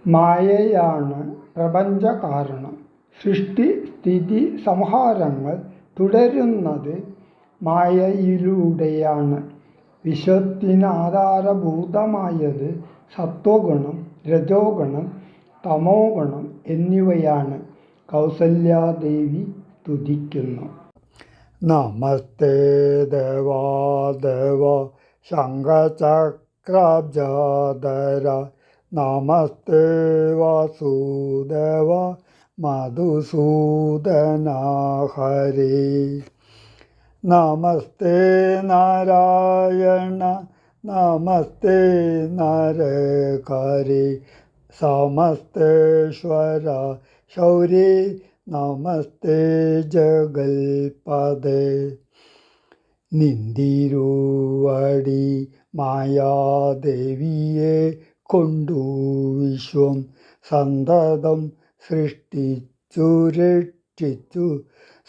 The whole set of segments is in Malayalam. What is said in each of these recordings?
മായയാണ് പ്രപഞ്ചകാരണം. സൃഷ്ടി സ്ഥിതി സംഹാരങ്ങൾ തുടരുന്നത് മായയിലൂടെയാണ്. വിശ്വത്തിന് ആധാരഭൂതമായത് സത്വഗുണം, രജോഗുണം, തമോഗുണം എന്നിവയാണ്. കൗസല്യാദേവി സ്തുതിക്കുന്നു. നമസ്തേ ദേവാദേവ ശംഖചക്രാബ്ജാധര. നമസ്തേ വാസുദേവ മധുസൂദന ഹരേ. നമസ്തേ നാരായണ നമസ്തേ നരകരേ. സമസ്തേശ്വര ശൗരേ നമസ്തേ ജഗൽപദേ. നിന്തിരുവടി മായാദേവിയെ കൊണ്ടു വിശ്വം സന്തതം സൃഷ്ടിച്ചു രക്ഷിച്ചു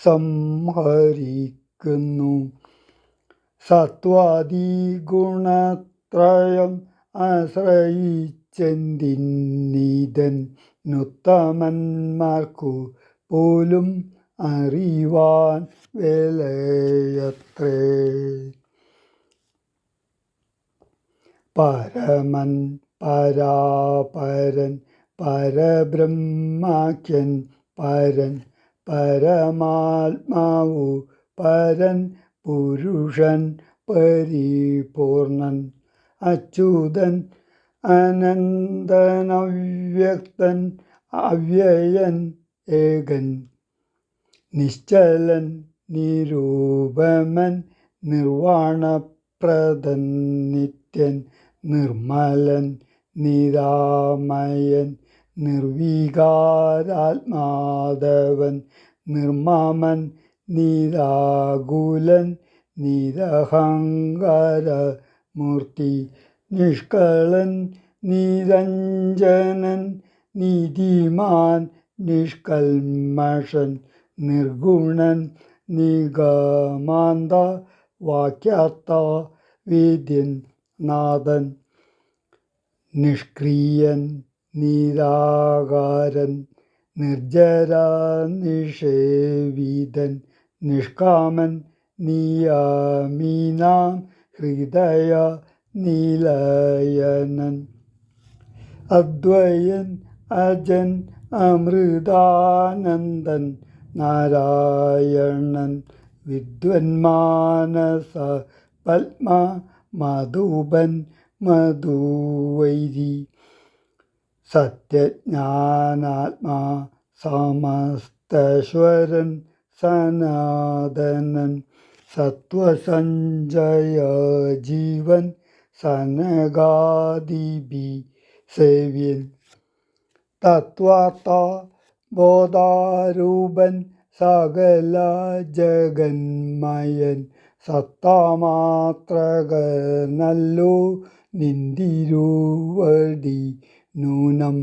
സംഹരിക്കുന്നു. സത്വാദിഗുണത്രയം ആശ്രയിച്ചെന്തിന്നിതൻ നുത്തമന്മാർക്കു പോലും അറിവാൻ വേലയത്രേ. പരമൻ പരാപരൻ പരബ്രഹ്മാഖ്യൻ പരൻ പരമാത്മാവു പരൻ പുരുഷൻ പരിപൂർണൻ അച്യുതൻ അനന്തൻ അവ്യക്തൻ അവ്യയൻ ഏകൻ നിശ്ചലൻ നിരൂപമൻ നിർവാണപ്രദൻ നിത്യൻ നിർമ്മലൻ നിരാമയൻ നിർവികാരാത്മാധവൻ നിർമ്മമൻ നിരാകുലൻ നിരഹങ്കാരമൂർത്തി നിഷ്കളൻ നിരഞ്ജനൻ നീതിമാൻ നിഷ്കൽമഷൻ നിർഗുണൻ നിഗമാന്ത വാക്യാർത്ഥ വേദ്യൻ നാഥൻ നിഷ്ക്രിയൻ നിരാകാരൻ നിർജ്ജര നിഷേവിതൻ നിഷ്കാമൻ നിയമീനാം ഹൃദയ നിലയനൻ അദ്വയൻ അജൻ അമൃതാനന്ദൻ നാരായണൻ വിദ്വന്മാനസ പത്മ മധുപൻ മധുവൈരി സത്യജ്ഞാനാത്മാ സമസ്തേശ്വരൻ സനാതനൻ സത്വസഞ്ജയ ജീവൻ സനകാദിബി സേവ്യൻ തത്വാർത്ഥ ബോധാരൂപൻ സകല ജഗന്മയൻ സത്താമാത്രകനല്ലോ നിന്തിരുവടി നൂനം.